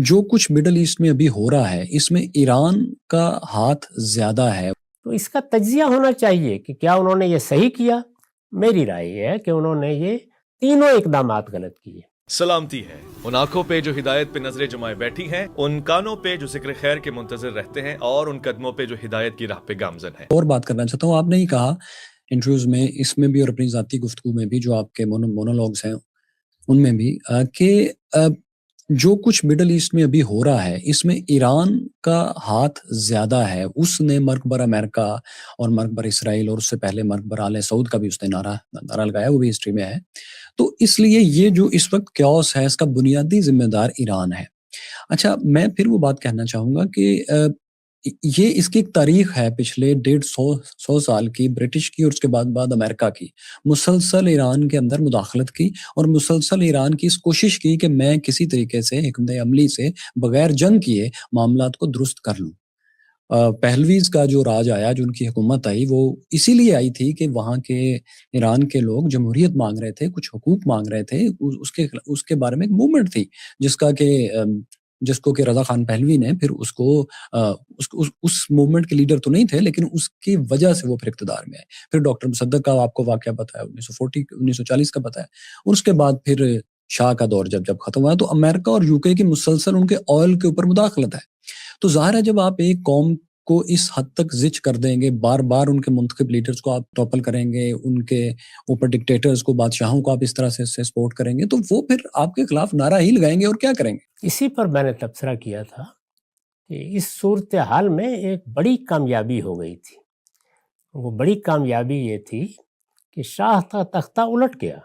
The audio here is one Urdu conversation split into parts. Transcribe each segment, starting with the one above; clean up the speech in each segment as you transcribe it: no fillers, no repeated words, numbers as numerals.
جو کچھ مڈل ایسٹ میں ابھی ہو رہا ہے اس میں ایران کا ہاتھ زیادہ ہے۔ تو اس کا تجزیہ ہونا چاہیے کہ کیا انہوں نے یہ صحیح کیا۔ میری رائے یہ ہے کہ انہوں نے یہ تینوں اقدامات غلط کیے۔ سلامتی ہے ان آنکھوں پہ جو ہدایت پہ نظریں جمائے بیٹھی ہیں، ان کانوں پہ جو ذکر خیر کے منتظر رہتے ہیں، اور ان قدموں پہ جو ہدایت کی راہ پہ گامزن ہے۔ اور بات کرنا چاہتا ہوں، آپ نے ہی کہا انٹرویوز میں، اس میں بھی اور اپنی ذاتی گفتگو میں بھی، جو آپ کے مونولوگز ہیں ان میں بھی، کہ جو کچھ مڈل ایسٹ میں ابھی ہو رہا ہے اس میں ایران کا ہاتھ زیادہ ہے۔ اس نے مرگ بر امریکہ اور مرگ بر اسرائیل، اور اس سے پہلے مرگ بر آل سعود کا بھی اس نے نعرہ لگایا، وہ بھی ہسٹری میں ہے۔ تو اس لیے یہ جو اس وقت کیوس ہے اس کا بنیادی ذمہ دار ایران ہے۔ اچھا، میں پھر وہ بات کہنا چاہوں گا کہ یہ اس کی ایک تاریخ ہے پچھلے 150 سال کی، برٹش کی اور اس کے بعد امریکہ کی، مسلسل ایران کے اندر مداخلت کی، اور مسلسل ایران کی اس کوشش کی کہ میں کسی طریقے سے حکمت عملی سے بغیر جنگ کیے معاملات کو درست کر لوں۔ پہلویز کا جو راج آیا، جو ان کی حکومت آئی، وہ اسی لیے آئی تھی کہ وہاں کے ایران کے لوگ جمہوریت مانگ رہے تھے، کچھ حقوق مانگ رہے تھے۔ اس کے بارے میں ایک موومنٹ تھی جس کو کہ رضا خان پہلوی نے پھر اس موومنٹ کے لیڈر تو نہیں تھے، لیکن اس کی وجہ سے وہ پھر اقتدار میں آئے۔ پھر ڈاکٹر مصدق کا آپ کو واقعہ پتہ ہے، 1940 کا پتہ ہے، اور اس کے بعد پھر شاہ کا دور جب ختم ہوا، تو امریکہ اور UK کی مسلسل ان کے آئل کے اوپر مداخلت ہے۔ تو ظاہر ہے جب آپ ایک قوم کو اس حد تک زچ کر دیں گے، بار بار ان کے منتخب لیڈرز کو آپ ٹاپل کریں گے، ان کے اوپر ڈکٹیٹرز کو، بادشاہوں کو آپ اس طرح سے سپورٹ کریں گے، تو وہ پھر آپ کے خلاف نعرہ ہی لگائیں گے، اور کیا کریں گے۔ اسی پر میں نے تبصرہ کیا تھا کہ اس صورتحال میں ایک بڑی کامیابی ہو گئی تھی۔ وہ بڑی کامیابی یہ تھی کہ شاہ کا تختہ الٹ گیا۔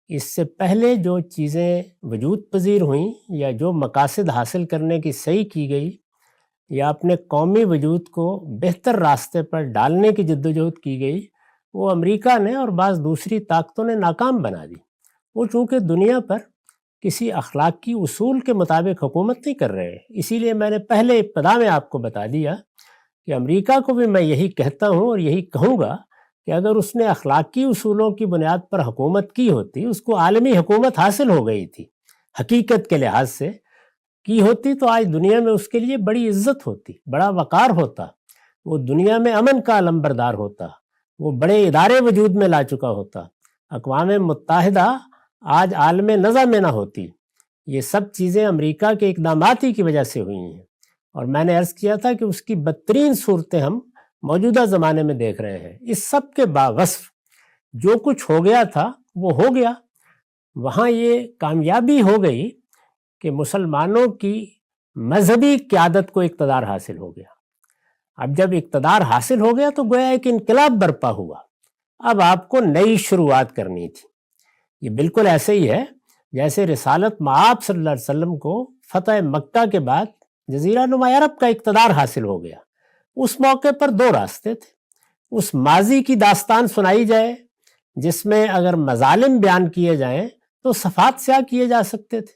اس سے پہلے جو چیزیں وجود پذیر ہوئیں یا جو مقاصد حاصل کرنے کی صحیح کی گئی، یا اپنے قومی وجود کو بہتر راستے پر ڈالنے کی جدوجہد کی گئی، وہ امریکہ نے اور بعض دوسری طاقتوں نے ناکام بنا دی۔ وہ چونکہ دنیا پر کسی اخلاقی اصول کے مطابق حکومت نہیں کر رہے، اسی لیے میں نے پہلے ابتدا میں آپ کو بتا دیا کہ امریکہ کو بھی میں یہی کہتا ہوں اور یہی کہوں گا کہ اگر اس نے اخلاقی اصولوں کی بنیاد پر حکومت کی ہوتی، اس کو عالمی حکومت حاصل ہو گئی تھی، حقیقت کے لحاظ سے کی ہوتی، تو آج دنیا میں اس کے لیے بڑی عزت ہوتی، بڑا وقار ہوتا، وہ دنیا میں امن کا علمبردار ہوتا، وہ بڑے ادارے وجود میں لا چکا ہوتا، اقوام متحدہ آج عالم نظم میں نہ ہوتی۔ یہ سب چیزیں امریکہ کے اقدامات ہی کی وجہ سے ہوئی ہیں، اور میں نے عرض کیا تھا کہ اس کی بدترین صورتیں ہم موجودہ زمانے میں دیکھ رہے ہیں۔ اس سب کے باوصف جو کچھ ہو گیا تھا وہ ہو گیا۔ وہاں یہ کامیابی ہو گئی کہ مسلمانوں کی مذہبی قیادت کو اقتدار حاصل ہو گیا۔ اب جب اقتدار حاصل ہو گیا تو گویا ایک انقلاب برپا ہوا۔ اب آپ کو نئی شروعات کرنی تھی۔ یہ بالکل ایسے ہی ہے جیسے رسالت مآب صلی اللہ علیہ وسلم کو فتح مکہ کے بعد جزیرہ نما عرب کا اقتدار حاصل ہو گیا۔ اس موقع پر دو راستے تھے، اس ماضی کی داستان سنائی جائے جس میں اگر مظالم بیان کیے جائیں تو صفات سیاہ کیے جا سکتے تھے،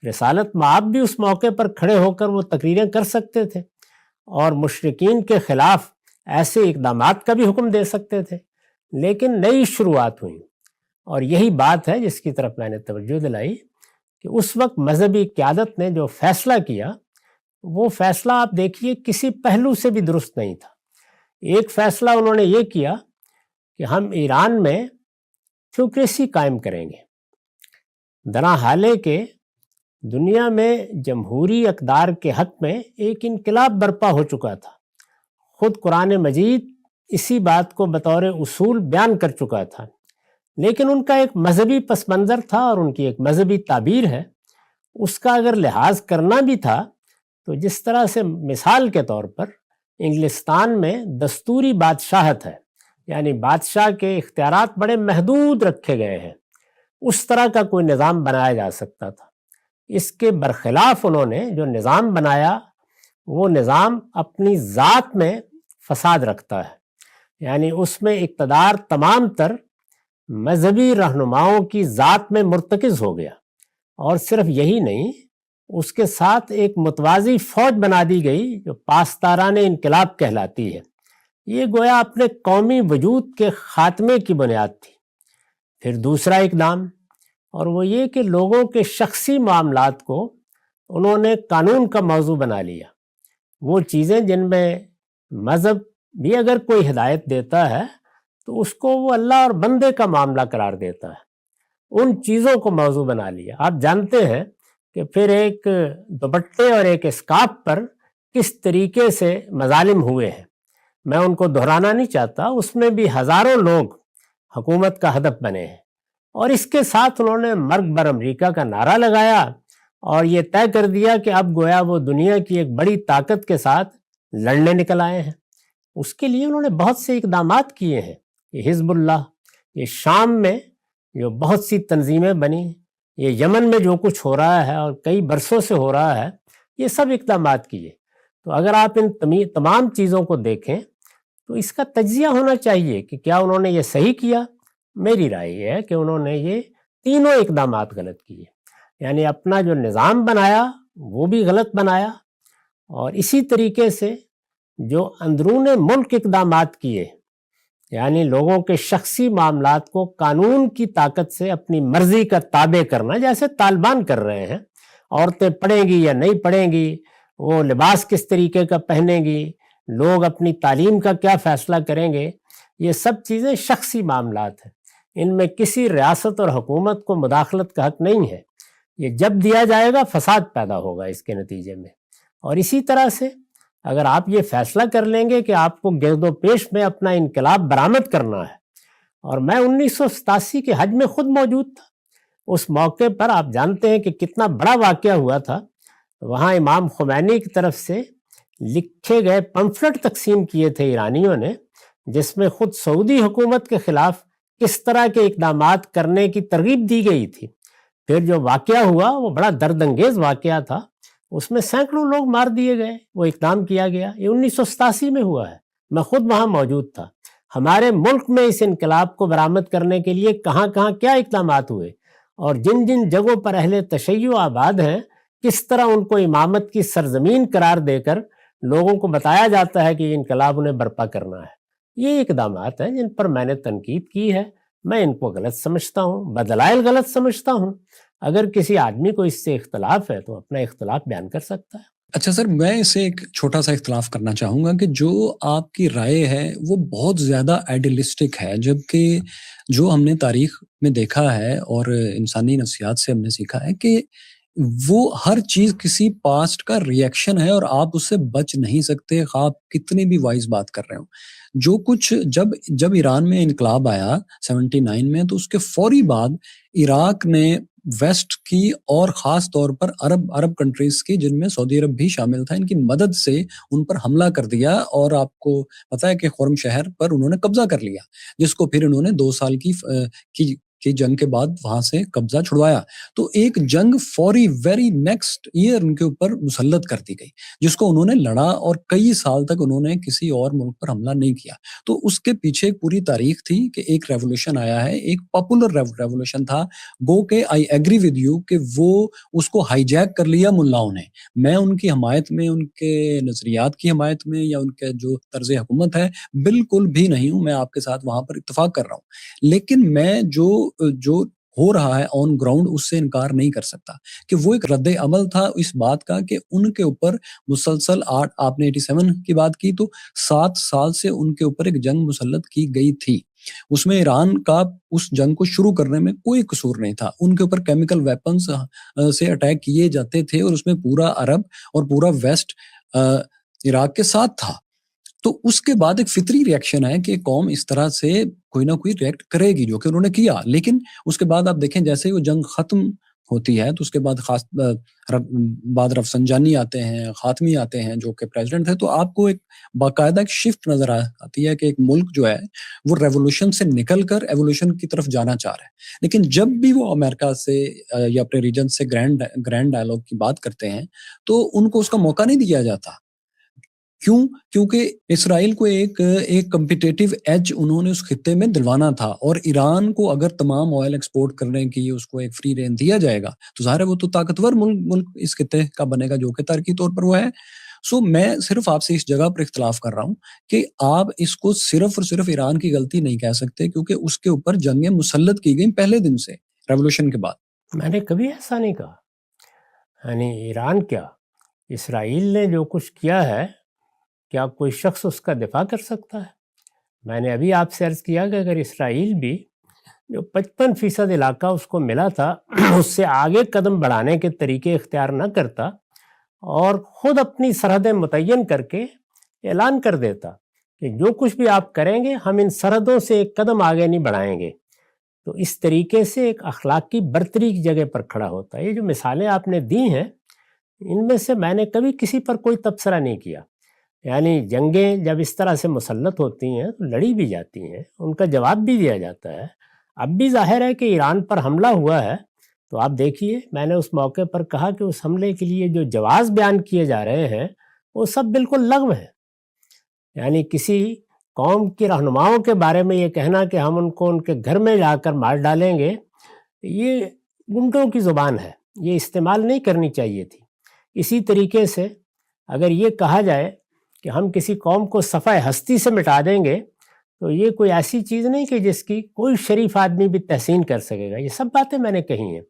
رسالت مآب بھی اس موقع پر کھڑے ہو کر وہ تقریریں کر سکتے تھے اور مشرکین کے خلاف ایسے اقدامات کا بھی حکم دے سکتے تھے، لیکن نئی شروعات ہوئیں۔ اور یہی بات ہے جس کی طرف میں نے توجہ دلائی کہ اس وقت مذہبی قیادت نے جو فیصلہ کیا، وہ فیصلہ آپ دیکھیے کسی پہلو سے بھی درست نہیں تھا۔ ایک فیصلہ انہوں نے یہ کیا کہ ہم ایران میں تھیوکریسی قائم کریں گے، درا حالے کہ دنیا میں جمہوری اقدار کے حق میں ایک انقلاب برپا ہو چکا تھا۔ خود قرآن مجید اسی بات کو بطور اصول بیان کر چکا تھا، لیکن ان کا ایک مذہبی پس منظر تھا اور ان کی ایک مذہبی تعبیر ہے، اس کا اگر لحاظ کرنا بھی تھا تو جس طرح سے مثال کے طور پر انگلستان میں دستوری بادشاہت ہے، یعنی بادشاہ کے اختیارات بڑے محدود رکھے گئے ہیں، اس طرح کا کوئی نظام بنایا جا سکتا تھا۔ اس کے برخلاف انہوں نے جو نظام بنایا، وہ نظام اپنی ذات میں فساد رکھتا ہے، یعنی اس میں اقتدار تمام تر مذہبی رہنماؤں کی ذات میں مرتکز ہو گیا، اور صرف یہی نہیں، اس کے ساتھ ایک متوازی فوج بنا دی گئی جو پاسداران انقلاب کہلاتی ہے۔ یہ گویا اپنے قومی وجود کے خاتمے کی بنیاد تھی۔ پھر دوسرا اقدام، اور وہ یہ کہ لوگوں کے شخصی معاملات کو انہوں نے قانون کا موضوع بنا لیا. وہ چیزیں جن میں مذہب بھی اگر کوئی ہدایت دیتا ہے تو اس کو وہ اللہ اور بندے کا معاملہ قرار دیتا ہے، ان چیزوں کو موضوع بنا لیا. آپ جانتے ہیں کہ پھر ایک دوپٹے اور ایک اسکارف پر کس طریقے سے مظالم ہوئے ہیں، میں ان کو دہرانا نہیں چاہتا. اس میں بھی ہزاروں لوگ حکومت کا ہدف بنے ہیں، اور اس کے ساتھ انہوں نے مرگ بر امریکہ کا نعرہ لگایا اور یہ طے کر دیا کہ اب گویا وہ دنیا کی ایک بڑی طاقت کے ساتھ لڑنے نکل آئے ہیں. اس کے لیے انہوں نے بہت سے اقدامات کیے ہیں. یہ حزب اللہ، یہ شام میں جو بہت سی تنظیمیں بنی، یہ یمن میں جو کچھ ہو رہا ہے اور کئی برسوں سے ہو رہا ہے، یہ سب اقدامات کیے. تو اگر آپ ان تمام چیزوں کو دیکھیں تو اس کا تجزیہ ہونا چاہیے کہ کیا انہوں نے یہ صحیح کیا. میری رائے یہ ہے کہ انہوں نے یہ تینوں اقدامات غلط کیے. یعنی اپنا جو نظام بنایا وہ بھی غلط بنایا، اور اسی طریقے سے جو اندرون ملک اقدامات کیے، یعنی لوگوں کے شخصی معاملات کو قانون کی طاقت سے اپنی مرضی کا تابع کرنا، جیسے طالبان کر رہے ہیں. عورتیں پڑھیں گی یا نہیں پڑھیں گی، وہ لباس کس طریقے کا پہنیں گی، لوگ اپنی تعلیم کا کیا فیصلہ کریں گے، یہ سب چیزیں شخصی معاملات ہیں. ان میں کسی ریاست اور حکومت کو مداخلت کا حق نہیں ہے. یہ جب دیا جائے گا فساد پیدا ہوگا اس کے نتیجے میں. اور اسی طرح سے اگر آپ یہ فیصلہ کر لیں گے کہ آپ کو گرد و پیش میں اپنا انقلاب برآمد کرنا ہے، اور میں 1987 کے حج میں خود موجود تھا، اس موقع پر آپ جانتے ہیں کہ کتنا بڑا واقعہ ہوا تھا. وہاں امام خمینی کی طرف سے لکھے گئے پمفلٹ تقسیم کیے تھے ایرانیوں نے، جس میں خود سعودی حکومت کے خلاف کس طرح کے اقدامات کرنے کی ترغیب دی گئی تھی. پھر جو واقعہ ہوا وہ بڑا درد انگیز واقعہ تھا، اس میں سینکڑوں لوگ مار دیے گئے، وہ اقدام کیا گیا. یہ 1987 میں ہوا ہے، میں خود وہاں موجود تھا. ہمارے ملک میں اس انقلاب کو برآمد کرنے کے لیے کہاں کہاں کیا اقدامات ہوئے، اور جن جن جگہوں پر اہل تشیع آباد ہیں کس طرح ان کو امامت کی سرزمین قرار دے کر لوگوں کو بتایا جاتا ہے کہ یہ انقلاب انہیں برپا کرنا ہے. یہ اقدامات ہیں جن پر میں نے تنقید کی ہے. میں ان کو غلط سمجھتا ہوں، بدلائل غلط سمجھتا ہوں. اگر کسی آدمی کو اس سے اختلاف ہے تو اپنا اختلاف بیان کر سکتا ہے. اچھا سر، میں اسے ایک چھوٹا سا اختلاف کرنا چاہوں گا کہ جو آپ کی رائے ہے وہ بہت زیادہ آئیڈیلسٹک ہے، جبکہ جو ہم نے تاریخ میں دیکھا ہے اور انسانی نفسیات سے ہم نے سیکھا ہے کہ وہ ہر چیز کسی پاسٹ کا ریئیکشن ہے، اور آپ اس سے بچ نہیں سکتے خواہ آپ کتنی بھی وائز بات کر رہے ہوں. جو کچھ جب ایران میں انقلاب آیا 79 میں، تو اس کے فوری بعد عراق نے ویسٹ کی اور خاص طور پر عرب کنٹریز کی، جن میں سعودی عرب بھی شامل تھا، ان کی مدد سے ان پر حملہ کر دیا، اور آپ کو پتہ ہے کہ خرم شہر پر انہوں نے قبضہ کر لیا، جس کو پھر انہوں نے 2 سال کی جنگ کے بعد وہاں سے قبضہ چھڑوایا. تو ایک جنگ فوری ویری نیکسٹ ایئر ان کے اوپر مسلط کر دی گئی، جس کو انہوں نے لڑا، اور کئی سال تک انہوں نے کسی اور ملک پر حملہ نہیں کیا. تو اس کے پیچھے ایک پوری تاریخ تھی کہ ایک ریولوشن آیا ہے، ایک پاپولر ریولوشن تھا. گو کہ آئی ایگری ود یو کہ وہ اس کو ہائی جیک کر لیا ملاؤں نے. میں ان کی حمایت میں، ان کے نظریات کی حمایت میں، یا ان کے جو طرز حکومت ہے بالکل بھی نہیں ہوں. میں آپ کے ساتھ وہاں پر اتفاق کر رہا ہوں، لیکن میں جو ہو رہا ہے آن گراؤنڈ اس سے انکار نہیں کر سکتا کہ وہ ایک رد عمل تھا اس بات کا کہ ان کے اوپر مسلسل آپ نے 87 کی بات کی تو 7 سال سے ان کے اوپر ایک جنگ مسلط کی گئی تھی. اس میں ایران کا اس جنگ کو شروع کرنے میں کوئی قصور نہیں تھا. ان کے اوپر کیمیکل ویپنز سے اٹیک کیے جاتے تھے، اور اس میں پورا عرب اور پورا ویسٹ عراق کے ساتھ تھا. تو اس کے بعد ایک فطری ریئیکشن ہے کہ قوم اس طرح سے کوئی نہ کوئی ریئیکٹ کرے گی، جو کہ انہوں نے کیا. لیکن اس کے بعد آپ دیکھیں جیسے وہ جنگ ختم ہوتی ہے تو اس کے بعد رفسنجانی آتے ہیں، خاتمی آتے ہیں جو کہ پریزیڈنٹ تھے. تو آپ کو ایک باقاعدہ ایک شفٹ نظر آتی ہے کہ ایک ملک جو ہے وہ ریولوشن سے نکل کر ایوولوشن کی طرف جانا چاہ رہا ہے. لیکن جب بھی وہ امریکہ سے یا اپنے ریجن سے گرینڈ ڈائیلاگ کی بات کرتے ہیں تو ان کو اس کا موقع نہیں دیا جاتا. کیونکہ اسرائیل کو ایک کمپیٹیٹیو ایج انہوں نے اس خطے میں دلوانا تھا، اور ایران کو اگر تمام آئل ایکسپورٹ کرنے کی اس کو ایک فری رین دیا جائے گا تو ظاہر ہے وہ تو طاقتور ملک اس خطے کا بنے گا، جو کہ تاریخی طور پر وہ ہے. میں صرف آپ سے اس جگہ پر اختلاف کر رہا ہوں کہ آپ اس کو صرف اور صرف ایران کی غلطی نہیں کہہ سکتے، کیونکہ اس کے اوپر جنگیں مسلط کی گئیں پہلے دن سے ریولوشن کے بعد. میں نے کبھی ایسا نہیں کہا. یعنی ایران کیا، اسرائیل نے جو کچھ کیا ہے، کیا کوئی شخص اس کا دفاع کر سکتا ہے؟ میں نے ابھی آپ سے عرض کیا کہ اگر اسرائیل بھی جو 55% علاقہ اس کو ملا تھا اس سے آگے قدم بڑھانے کے طریقے اختیار نہ کرتا اور خود اپنی سرحدیں متعین کر کے اعلان کر دیتا کہ جو کچھ بھی آپ کریں گے ہم ان سرحدوں سے ایک قدم آگے نہیں بڑھائیں گے، تو اس طریقے سے ایک اخلاقی برتری کی جگہ پر کھڑا ہوتا ہے۔ یہ جو مثالیں آپ نے دی ہیں ان میں سے میں نے کبھی کسی پر کوئی تبصرہ نہیں کیا، یعنی جنگیں جب اس طرح سے مسلط ہوتی ہیں تو لڑی بھی جاتی ہیں، ان کا جواب بھی دیا جاتا ہے۔ اب بھی ظاہر ہے کہ ایران پر حملہ ہوا ہے تو آپ دیکھیے، میں نے اس موقع پر کہا کہ اس حملے کے لیے جو جواز بیان کیے جا رہے ہیں وہ سب بالکل لغو ہیں، یعنی کسی قوم کی رہنماؤں کے بارے میں یہ کہنا کہ ہم ان کو ان کے گھر میں جا کر مار ڈالیں گے، یہ گنڈوں کی زبان ہے، یہ استعمال نہیں کرنی چاہیے تھی۔ اسی طریقے سے اگر یہ کہا جائے کہ ہم کسی قوم کو صفحہ ہستی سے مٹا دیں گے تو یہ کوئی ایسی چیز نہیں کہ جس کی کوئی شریف آدمی بھی تحسین کر سکے گا۔ یہ سب باتیں میں نے کہی ہیں۔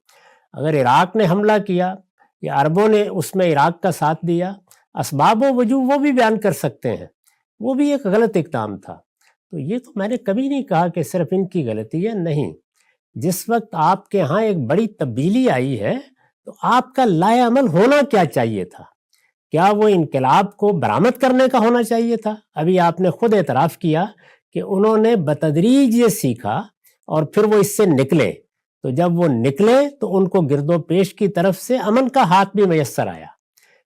اگر عراق نے حملہ کیا یا عربوں نے اس میں عراق کا ساتھ دیا، اسباب و وجوہ وہ بھی بیان کر سکتے ہیں، وہ بھی ایک غلط اقدام تھا۔ تو یہ تو میں نے کبھی نہیں کہا کہ صرف ان کی غلطی ہے، نہیں۔ جس وقت آپ کے ہاں ایک بڑی تبدیلی آئی ہے تو آپ کا لائے عمل ہونا کیا چاہیے تھا؟ کیا وہ انقلاب کو برآمد کرنے کا ہونا چاہیے تھا؟ ابھی آپ نے خود اعتراف کیا کہ انہوں نے بتدریج یہ سیکھا اور پھر وہ اس سے نکلے، تو جب وہ نکلے تو ان کو گرد و پیش کی طرف سے امن کا ہاتھ بھی میسر آیا۔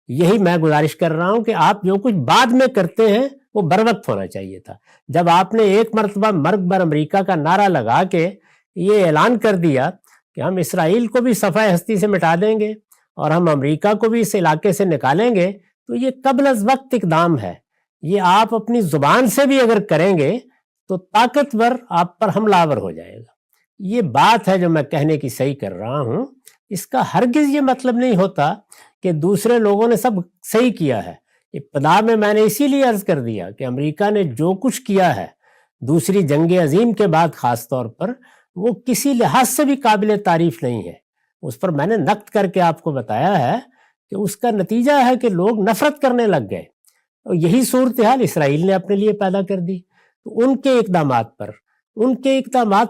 یہی میں گزارش کر رہا ہوں کہ آپ جو کچھ بعد میں کرتے ہیں وہ بر وقت ہونا چاہیے تھا۔ جب آپ نے ایک مرتبہ مرگ بر امریکہ کا نعرہ لگا کے یہ اعلان کر دیا کہ ہم اسرائیل کو بھی صفحہ ہستی سے مٹا دیں گے اور ہم امریکہ کو بھی اس علاقے سے نکالیں گے، تو یہ قبل از وقت اقدام ہے۔ یہ آپ اپنی زبان سے بھی اگر کریں گے تو طاقتور آپ پر حملہ آور ہو جائے گا۔ یہ بات ہے جو میں کہنے کی صحیح کر رہا ہوں۔ اس کا ہرگز یہ مطلب نہیں ہوتا کہ دوسرے لوگوں نے سب صحیح کیا ہے۔ ابتدا میں نے اسی لیے عرض کر دیا کہ امریکہ نے جو کچھ کیا ہے دوسری جنگ عظیم کے بعد خاص طور پر، وہ کسی لحاظ سے بھی قابل تعریف نہیں ہے۔ اس پر میں نے نقد کر کے آپ کو بتایا ہے کہ اس کا نتیجہ ہے کہ لوگ نفرت کرنے لگ گئے، اور یہی صورتحال اسرائیل نے اپنے لیے پیدا کر دی۔ تو ان کے اقدامات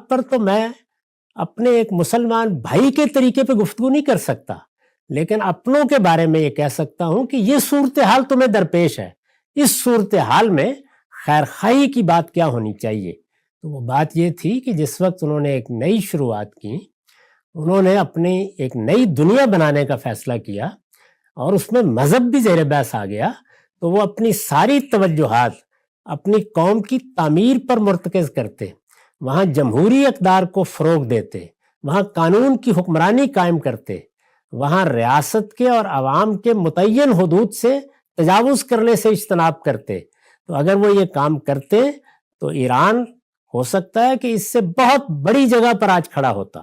پر تو میں اپنے ایک مسلمان بھائی کے طریقے پہ گفتگو نہیں کر سکتا، لیکن اپنوں کے بارے میں یہ کہہ سکتا ہوں کہ یہ صورتحال تمہیں درپیش ہے، اس صورتحال میں خیر خواہی کی بات کیا ہونی چاہیے۔ تو وہ بات یہ تھی کہ جس وقت انہوں نے ایک نئی شروعات کی، انہوں نے اپنی ایک نئی دنیا بنانے کا فیصلہ کیا اور اس میں مذہب بھی زیر بحث آ گیا، تو وہ اپنی ساری توجہات اپنی قوم کی تعمیر پر مرتکز کرتے، وہاں جمہوری اقدار کو فروغ دیتے، وہاں قانون کی حکمرانی قائم کرتے، وہاں ریاست کے اور عوام کے متعین حدود سے تجاوز کرنے سے اجتناب کرتے۔ تو اگر وہ یہ کام کرتے تو ایران ہو سکتا ہے کہ اس سے بہت بڑی جگہ پر آج کھڑا ہوتا،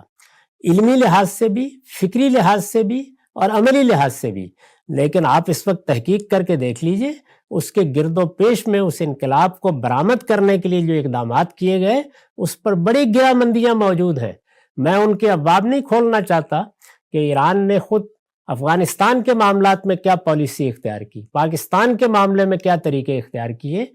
علمی لحاظ سے بھی، فکری لحاظ سے بھی اور عملی لحاظ سے بھی۔ لیکن آپ اس وقت تحقیق کر کے دیکھ لیجئے، اس کے گرد و پیش میں اس انقلاب کو برآمد کرنے کے لیے جو اقدامات کیے گئے اس پر بڑی گرہ مندیاں موجود ہیں۔ میں ان کے ابواب نہیں کھولنا چاہتا کہ ایران نے خود افغانستان کے معاملات میں کیا پالیسی اختیار کی، پاکستان کے معاملے میں کیا طریقے اختیار کیے۔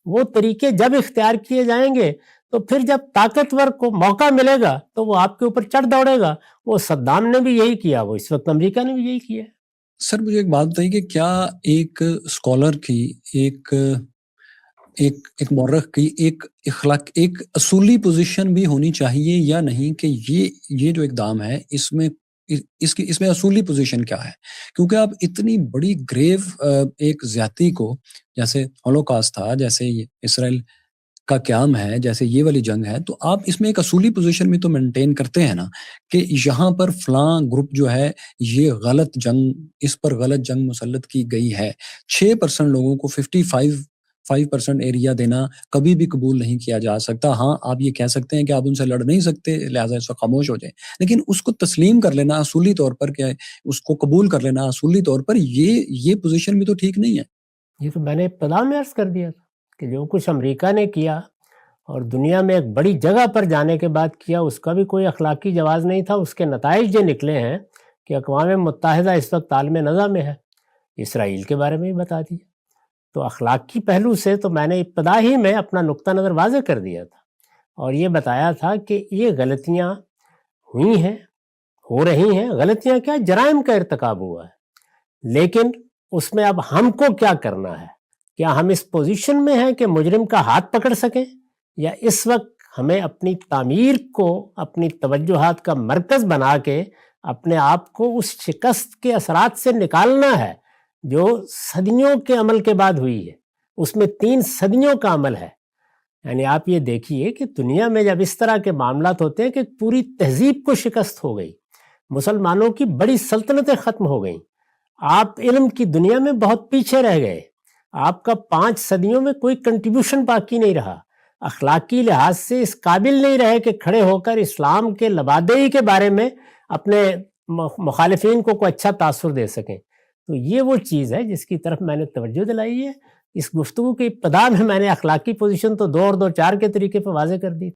وہ طریقے جب اختیار کیے جائیں گے تو پھر جب طاقتور کو موقع ملے گا تو وہ آپ کے اوپر چڑھ دوڑے گا۔ وہ صدام نے بھی یہی کیا، وہ اس وقت امریکہ نے بھی یہی کیا۔ سر مجھے ایک بات بتائیے کہ کیا ایک اسکالر کی ایک مورخ کی ایک اصولی پوزیشن بھی ہونی چاہیے یا نہیں کہ یہ جو اقدام ہے اس میں اصولی پوزیشن کیا ہے؟ کیونکہ آپ اتنی بڑی گریو ایک زیادتی کو، جیسے ہولوکاسٹ تھا، جیسے اسرائیل کا قیام ہے، جیسے یہ والی جنگ ہے، تو آپ اس میں ایک اصولی پوزیشن میں تو مینٹین کرتے ہیں نا کہ یہاں پر فلاں گروپ جو ہے یہ غلط جنگ، اس پر غلط جنگ مسلط کی گئی ہے۔ 6% لوگوں کو 55% ایریا دینا کبھی بھی قبول نہیں کیا جا سکتا۔ ہاں آپ یہ کہہ سکتے ہیں کہ آپ ان سے لڑ نہیں سکتے، لہٰذا اس وقت خاموش ہو جائیں، لیکن اس کو تسلیم کر لینا اصولی طور پر، کہ اس کو قبول کر لینا اصولی طور پر، یہ پوزیشن بھی تو ٹھیک نہیں ہے۔ یہ تو میں نے ابتدا میں عرض کر دیا تھا کہ جو کچھ امریکہ نے کیا اور دنیا میں ایک بڑی جگہ پر جانے کے بعد کیا، اس کا بھی کوئی اخلاقی جواز نہیں تھا۔ اس کے نتائج جو نکلے ہیں کہ اقوام متحدہ اس وقت عالم نزع میں ہے، اسرائیل کے بارے میں بھی بتا دیا۔ تو اخلاقی پہلو سے تو میں نے ابتدا ہی میں اپنا نقطہ نظر واضح کر دیا تھا اور یہ بتایا تھا کہ یہ غلطیاں ہوئی ہیں، ہو رہی ہیں، غلطیاں کیا، جرائم کا ارتکاب ہوا ہے، لیکن اس میں اب ہم کو کیا کرنا ہے؟ کیا ہم اس پوزیشن میں ہیں کہ مجرم کا ہاتھ پکڑ سکیں، یا اس وقت ہمیں اپنی تعمیر کو اپنی توجہات کا مرکز بنا کے اپنے آپ کو اس شکست کے اثرات سے نکالنا ہے جو صدیوں کے عمل کے بعد ہوئی ہے؟ اس میں 3 صدیوں کا عمل ہے۔ یعنی آپ یہ دیکھیے کہ دنیا میں جب اس طرح کے معاملات ہوتے ہیں کہ پوری تہذیب کو شکست ہو گئی، مسلمانوں کی بڑی سلطنتیں ختم ہو گئیں، آپ علم کی دنیا میں بہت پیچھے رہ گئے، آپ کا 5 صدیوں میں کوئی کنٹریبیوشن باقی نہیں رہا، اخلاقی لحاظ سے اس قابل نہیں رہے کہ کھڑے ہو کر اسلام کے لبادئی کے بارے میں اپنے مخالفین کو کوئی اچھا تاثر دے سکیں۔ تو یہ وہ چیز ہے جس کی طرف میں نے توجہ دلائی ہے۔ اس گفتگو کی ابتدا میں نے اخلاقی پوزیشن تو 2 اور 2 4 کے طریقے پہ واضح کر دی۔